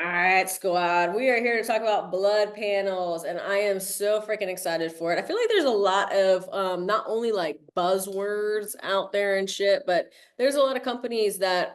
All right, squad. We are here to talk about blood panels, and I am so freaking excited for it. I feel like there's a lot of not only like buzzwords out there and shit, but there's a lot of companies that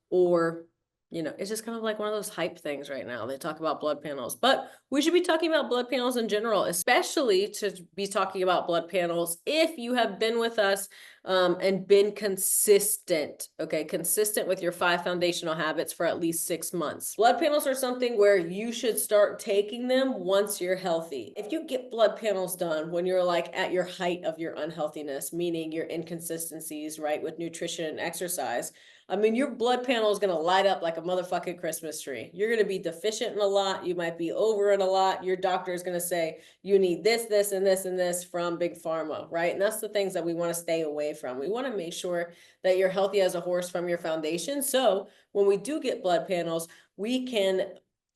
or it's just kind of like one of those hype things right now. They talk about blood panels, but we should be talking about blood panels in general, especially to be talking about blood panels if you have been with us and been consistent, okay? Consistent with your 5 foundational habits for at least 6 months. Blood panels are something where you should start taking them once you're healthy. If you get blood panels done when you're like at your height of your unhealthiness, meaning your inconsistencies, right, with nutrition and exercise, I mean, your blood panel is going to light up like a motherfucking Christmas tree. You're going to be deficient in a lot. You might be over in a lot. Your doctor is going to say, you need this, this, and this, and this from Big Pharma, right? And that's the things that we want to stay away from. We want to make sure that you're healthy as a horse from your foundation. So when we do get blood panels, we can,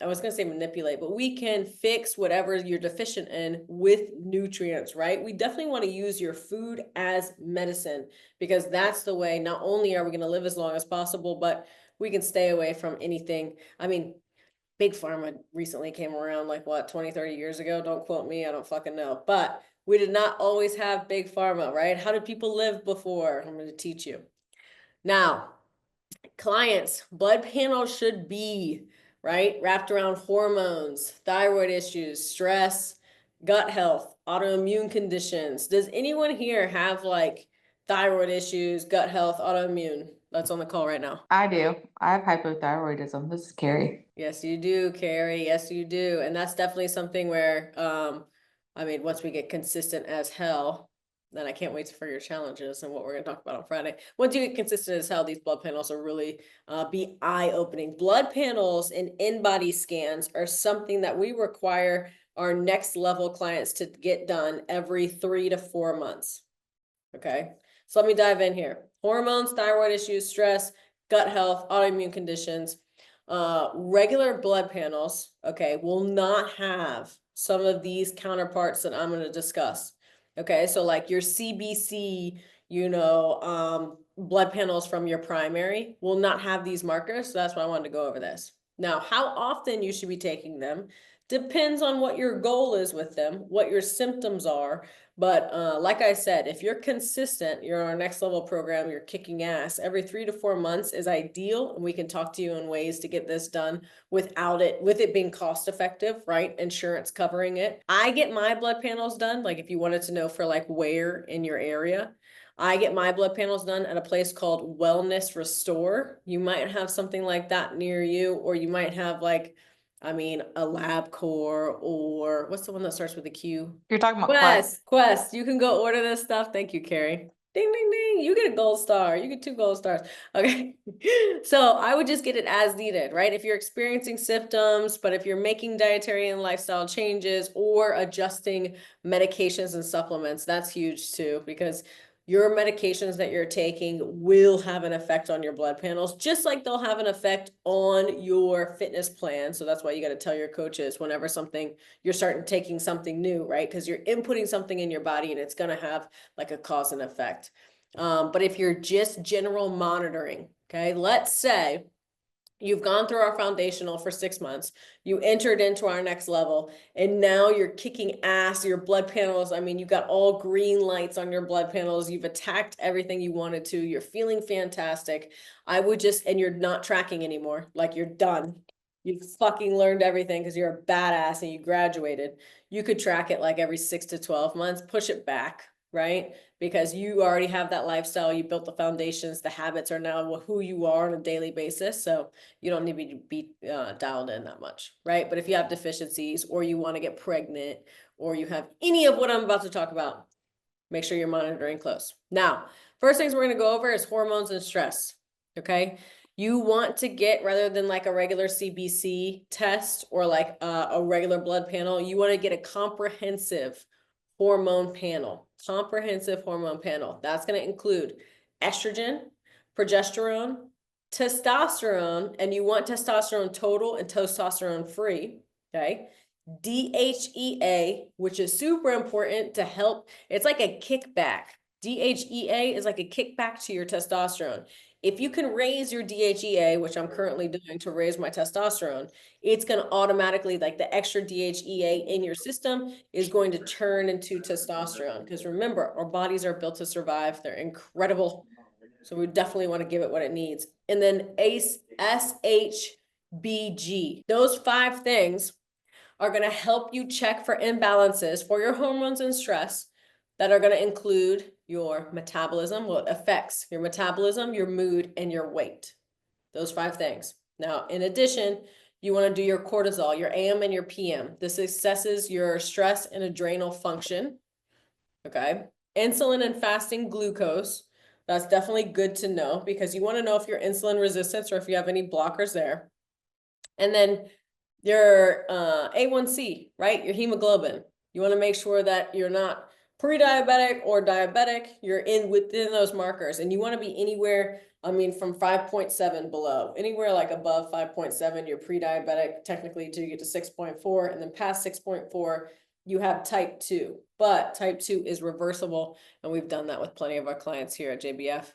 I was going to say manipulate, but we can fix whatever you're deficient in with nutrients, right? We definitely want to use your food as medicine because that's the way not only are we going to live as long as possible, but we can stay away from anything. I mean, Big Pharma recently came around like what, 20, 30 years ago? Don't quote me, I don't fucking know. But we did not always have Big Pharma, right? How did people live before? I'm going to teach you. Now, clients, blood panels should be, right, wrapped around hormones, thyroid issues, stress, gut health, autoimmune conditions. Does anyone here have like thyroid issues, gut health, autoimmune? That's on the call right now. I do. I have hypothyroidism. This is Carrie. Yes, you do, Carrie. Yes, you do. And that's definitely something where, I mean, once we get consistent as hell, then I can't wait for your challenges and what we're going to talk about on Friday. Once you get consistent as hell, these blood panels will really be eye-opening. Blood panels and in-body scans are something that we require our next level clients to get done every 3 to 4 months. Okay, so let me dive in here. Hormones, thyroid issues, stress, gut health, autoimmune conditions. Regular blood panels, okay, will not have some of these counterparts that I'm going to discuss. Okay, so like your CBC, blood panels from your primary will not have these markers. So that's why I wanted to go over this. Now, how often you should be taking them depends on what your goal is with them, what your symptoms are, but like I said, if you're consistent, you're on our next level program, you're kicking ass. Every 3 to 4 months is ideal, and we can talk to you in ways to get this done with it being cost effective, right? Insurance covering it. I get my blood panels done, like if you wanted to know for like where in your area. I get my blood panels done at a place called Wellness Restore. You might have something like that near you, or you might have like, I mean, a LabCorp, or what's the one that starts with a Q? You're talking about Quest. Quest. You can go order this stuff. Thank you, Carrie. Ding, ding, ding. You get a gold star. You get 2 gold stars. Okay. So I would just get it as needed, right? If you're experiencing symptoms, but if you're making dietary and lifestyle changes or adjusting medications and supplements, that's huge too, because your medications that you're taking will have an effect on your blood panels, just like they'll have an effect on your fitness plan. So that's why you got to tell your coaches whenever you're starting taking something new, right? Because you're inputting something in your body and it's going to have like a cause and effect. But if you're just general monitoring, okay, let's say you've gone through our foundational for 6 months, you entered into our next level, and now you're kicking ass. Your blood panels, I mean, you got all green lights on your blood panels. You've attacked everything you wanted to. You're feeling fantastic. And you're not tracking anymore. Like you're done. You fucking learned everything because you're a badass and you graduated. You could track it like every 6 to 12 months, push it back, right? Because you already have that lifestyle. You built the foundations. The habits are now who you are on a daily basis. So you don't need to be dialed in that much, right? But if you have deficiencies or you want to get pregnant or you have any of what I'm about to talk about, make sure you're monitoring close. Now, first things we're going to go over is hormones and stress, okay? You want to get, rather than like a regular CBC test or like a regular blood panel, you want to get a comprehensive hormone panel. That's going to include estrogen, progesterone, testosterone, and you want testosterone total and testosterone free, okay? DHEA, which is super important to help. It's like a kickback. DHEA is like a kickback to your testosterone. If you can raise your DHEA, which I'm currently doing to raise my testosterone, it's going to automatically, like the extra DHEA in your system is going to turn into testosterone. Because remember, our bodies are built to survive. They're incredible. So we definitely want to give it what it needs. And then SHBG, those 5 things are going to help you check for imbalances for your hormones and stress that are going to include your metabolism. Well, it affects your metabolism, your mood, and your weight. Those 5 things. Now, in addition, you want to do your cortisol, your AM and your PM. This assesses your stress and adrenal function. Okay. Insulin and fasting glucose. That's definitely good to know because you want to know if you're insulin resistant or if you have any blockers there. And then your A1C, right? Your hemoglobin. You want to make sure that you're not pre-diabetic or diabetic. You're within those markers, and you want to be anywhere, I mean, from 5.7 below. Anywhere like above 5.7, you're pre-diabetic technically until you get to 6.4, and then past 6.4, you have type 2. But type 2 is reversible, and we've done that with plenty of our clients here at JBF.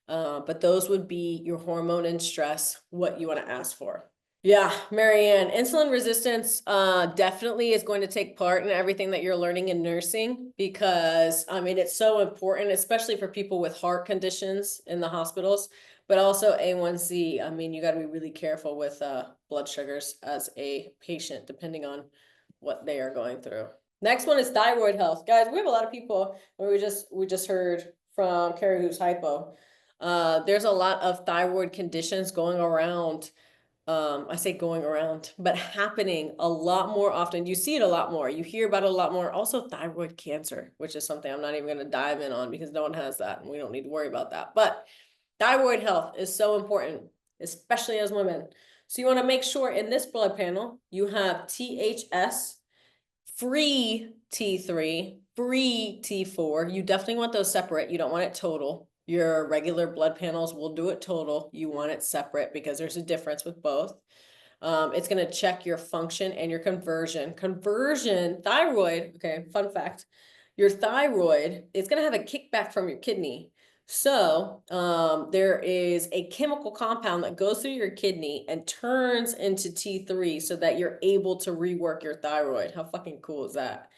But those would be your hormone and stress, what you want to ask for. Yeah, Marianne, insulin resistance definitely is going to take part in everything that you're learning in nursing because, I mean, it's so important, especially for people with heart conditions in the hospitals, but also A1C. I mean, you got to be really careful with blood sugars as a patient, depending on what they are going through. Next one is thyroid health. Guys, we have a lot of people, we just heard from Carrie who's hypo. There's a lot of thyroid conditions going around. I say going around, but happening a lot more often. You see it a lot more. You hear about it a lot more. Also thyroid cancer, which is something I'm not even going to dive in on because no one has that and we don't need to worry about that. But thyroid health is so important, especially as women. So you want to make sure in this blood panel, you have THS, free T3, free T4. You definitely want those separate. You don't want it total. Your regular blood panels will do it total. You want it separate because there's a difference with both. It's going to check your function and your conversion. Conversion, thyroid, okay, fun fact. Your thyroid is going to have a kickback from your kidney. So there is a chemical compound that goes through your kidney and turns into T3 so that you're able to rework your thyroid. How fucking cool is that?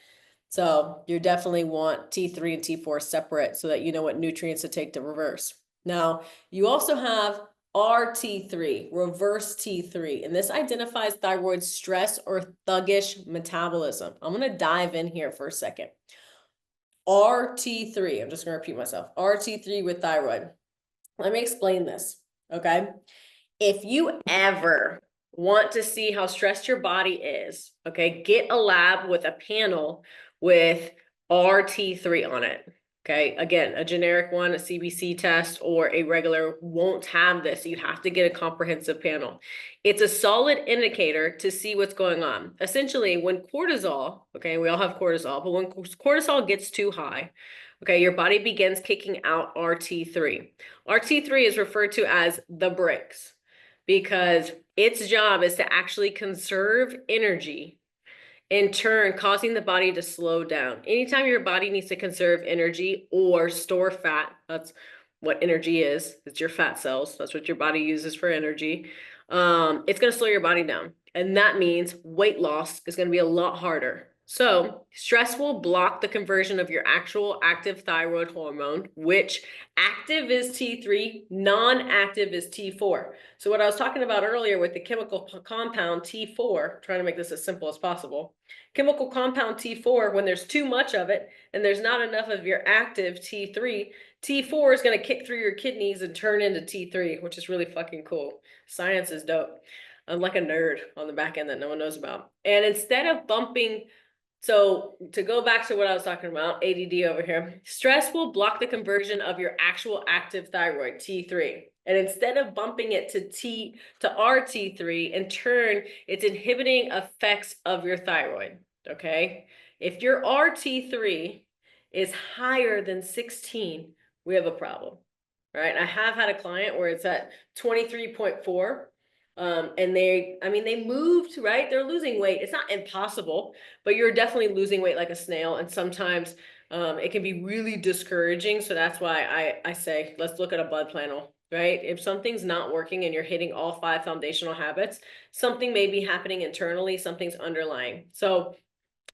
So you definitely want T3 and T4 separate so that you know what nutrients to take to reverse. Now, you also have RT3, reverse T3, and this identifies thyroid stress or thuggish metabolism. I'm going to dive in here for a second. RT3, I'm just going to repeat myself, RT3 with thyroid. Let me explain this, okay? If you ever want to see how stressed your body is, okay, get a lab with a panel with RT3 on it. Okay, again, a generic one, a CBC test, or a regular won't have this. You have to get a comprehensive panel. It's a solid indicator to see what's going on. Essentially, when cortisol, okay, we all have cortisol, but when cortisol gets too high, okay, your body begins kicking out RT3. RT3 is referred to as the brakes because its job is to actually conserve energy, in turn causing the body to slow down. Anytime your body needs to conserve energy or store fat, that's what energy is. It's your fat cells. That's what your body uses for energy. It's going to slow your body down. And that means weight loss is going to be a lot harder. So stress will block the conversion of your actual active thyroid hormone, which active is T3, non-active is T4. So what I was talking about earlier with the chemical compound T4, trying to make this as simple as possible, chemical compound T4, when there's too much of it and there's not enough of your active T3, T4 is going to kick through your kidneys and turn into T3, which is really fucking cool. Science is dope. I'm like a nerd on the back end that no one knows about. And instead of bumping, so to go back to what I was talking about, ADD over here, stress will block the conversion of your actual active thyroid, T3. And instead of bumping it to RT3, in turn, it's inhibiting effects of your thyroid, okay? If your RT3 is higher than 16, we have a problem, right? I have had a client where it's at 23.4. And they moved, right? They're losing weight. It's not impossible, but you're definitely losing weight like a snail. And sometimes it can be really discouraging. So that's why I say, let's look at a blood panel. right? If something's not working and you're hitting all 5 foundational habits, something may be happening internally, something's underlying. So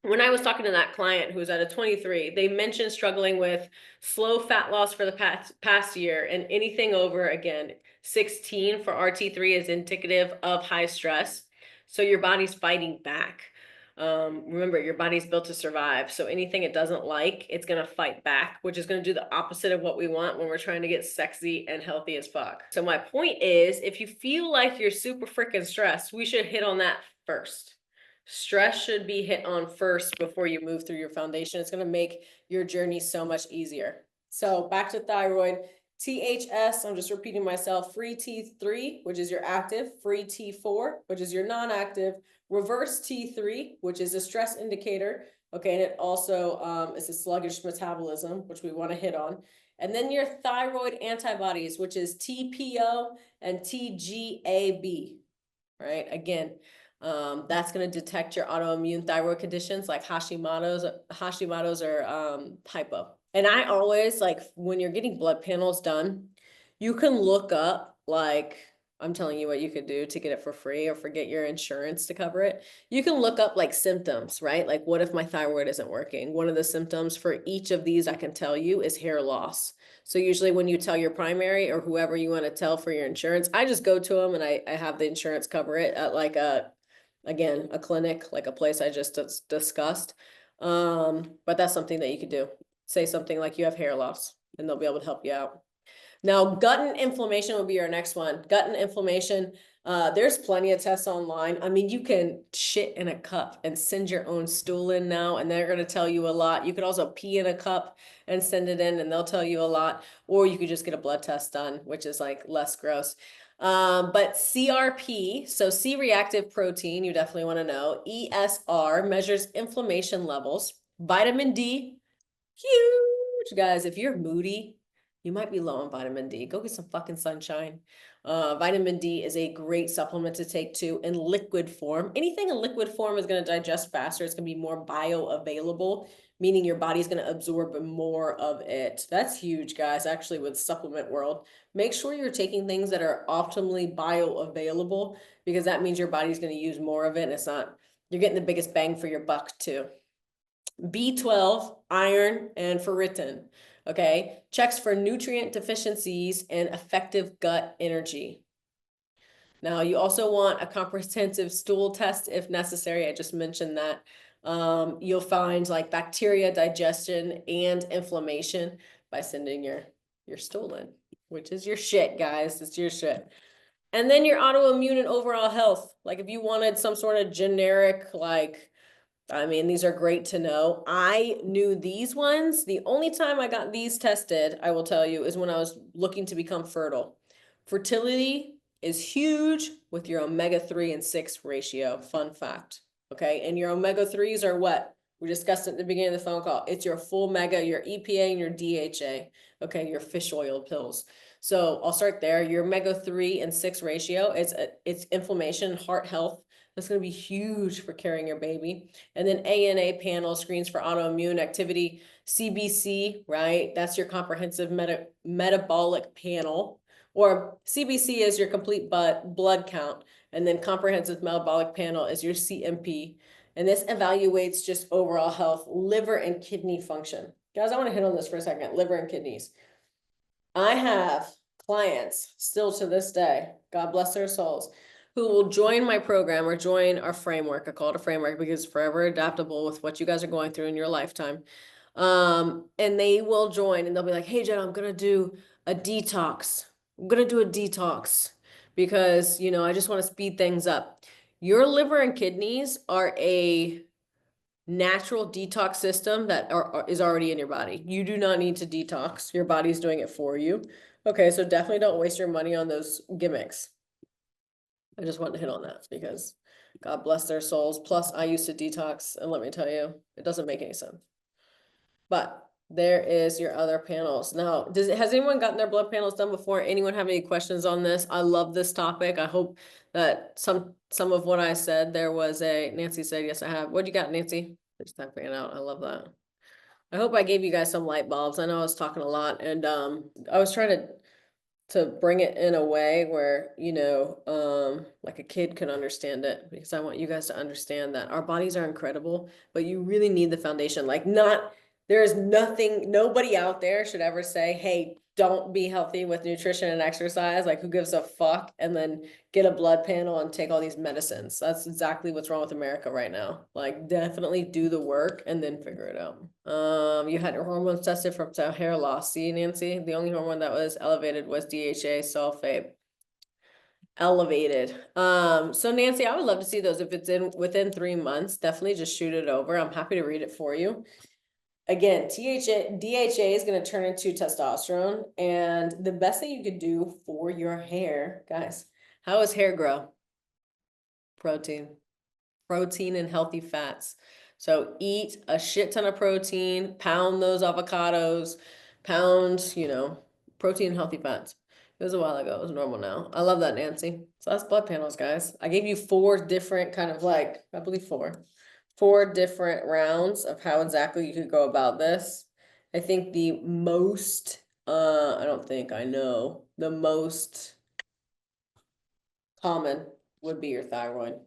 when I was talking to that client who was at a 23, they mentioned struggling with slow fat loss for the past year, and anything over, again, 16 for RT3 is indicative of high stress. So your body's fighting back. Remember, your body's built to survive. So anything it doesn't like, it's going to fight back, which is going to do the opposite of what we want when we're trying to get sexy and healthy as fuck. So my point is, if you feel like you're super freaking stressed, we should hit on that first. Stress should be hit on first before you move through your foundation. It's going to make your journey so much easier. So back to thyroid. THS, I'm just repeating myself, free T3, which is your active, free T4, which is your non-active, reverse T3, which is a stress indicator. Okay, and it also is a sluggish metabolism, which we want to hit on. And then your thyroid antibodies, which is TPO and TGAB, right? Again, that's going to detect your autoimmune thyroid conditions like Hashimoto's or hypo. And I always, like, when you're getting blood panels done, you can look up, like, I'm telling you what you could do to get it for free or forget your insurance to cover it. You can look up like symptoms, right? Like, what if my thyroid isn't working? One of the symptoms for each of these I can tell you is hair loss. So usually when you tell your primary or whoever you want to tell for your insurance, I just go to them and I have the insurance cover it at like again, a clinic, like a place I just discussed. But that's something that you could do. Say something like you have hair loss and they'll be able to help you out. Now, gut and inflammation will be our next one. Gut and inflammation, there's plenty of tests online. I mean, you can shit in a cup and send your own stool in now, and they're going to tell you a lot. You could also pee in a cup and send it in, and they'll tell you a lot. Or you could just get a blood test done, which is like less gross. But CRP, so C-reactive protein, you definitely want to know. ESR measures inflammation levels. Vitamin D, huge, guys. If you're moody, you might be low on vitamin D. Go get some fucking sunshine. Vitamin D is a great supplement to take too in liquid form. Anything in liquid form is going to digest faster. It's going to be more bioavailable, meaning your body's going to absorb more of it. That's huge, guys, actually, with supplement world. Make sure you're taking things that are optimally bioavailable, because that means your body's going to use more of it. And it's not, you're getting the biggest bang for your buck too. B12, iron, and ferritin. Okay, checks for nutrient deficiencies and effective gut energy. Now, you also want a comprehensive stool test if necessary. I just mentioned that. You'll find like bacteria, digestion, and inflammation by sending your stool in, which is your shit, guys. It's your shit. And then your autoimmune and overall health. Like if you wanted some sort of generic, like, I mean, these are great to know. I knew these ones. The only time I got these tested, I will tell you, is when I was looking to become fertile. Fertility is huge with your omega-3 and 6 ratio. Fun fact. Okay. And your omega-3s are what? We discussed at the beginning of the phone call. It's your full mega, your EPA and your DHA. Okay. Your fish oil pills. So I'll start there. Your omega-3 and 6 ratio, it's inflammation, heart health. That's going to be huge for carrying your baby. And then ANA panel screens for autoimmune activity. CBC, right? That's your comprehensive metabolic panel. Or CBC is your complete blood count. And then comprehensive metabolic panel is your CMP. And this evaluates just overall health, liver and kidney function. Guys, I want to hit on this for a second, liver and kidneys. I have clients still to this day, God bless their souls, who will join my program or join our framework. I call it a framework because it's forever adaptable with what you guys are going through in your lifetime. And they will join and they'll be like, hey, Jen, I'm going to do a detox. I'm going to do a detox because, you know, I just want to speed things up. Your liver and kidneys are a natural detox system that is already in your body. You do not need to detox. Your body's doing it for you. Okay, so definitely don't waste your money on those gimmicks. I just wanted to hit on that because God bless their souls. Plus, I used to detox, and let me tell you, it doesn't make any sense. But there is your other panels. Now, has anyone gotten their blood panels done before? Anyone have any questions on this? I love this topic. I hope that some of what I said, there was Nancy said, yes, I have. What do you got, Nancy? Just typing it out. I love that. I hope I gave you guys some light bulbs. I know I was talking a lot, and I was trying to to bring it in a way where, like a kid could understand it, because I want you guys to understand that our bodies are incredible, but you really need the foundation. Like, there's nothing, nobody out there should ever say, hey, don't be healthy with nutrition and exercise. Like, who gives a fuck? And then get a blood panel and take all these medicines. That's exactly what's wrong with America right now. Like, definitely do the work and then figure it out. You had your hormones tested for hair loss. See, Nancy, the only hormone that was elevated was DHA sulfate. Elevated. So Nancy, I would love to see those. If it's within 3 months, definitely just shoot it over. I'm happy to read it for you. Again, DHA is going to turn into testosterone, and the best thing you could do for your hair, guys, how does hair grow? Protein and healthy fats. So eat a shit ton of protein, pound those avocados, pound, protein and healthy fats. It was a while ago. It was normal now. I love that, Nancy. So that's blood panels, guys. I gave you 4 different kind of I believe 4 different rounds of how exactly you could go about this. I think the most, I don't think I know, the most common would be your thyroid.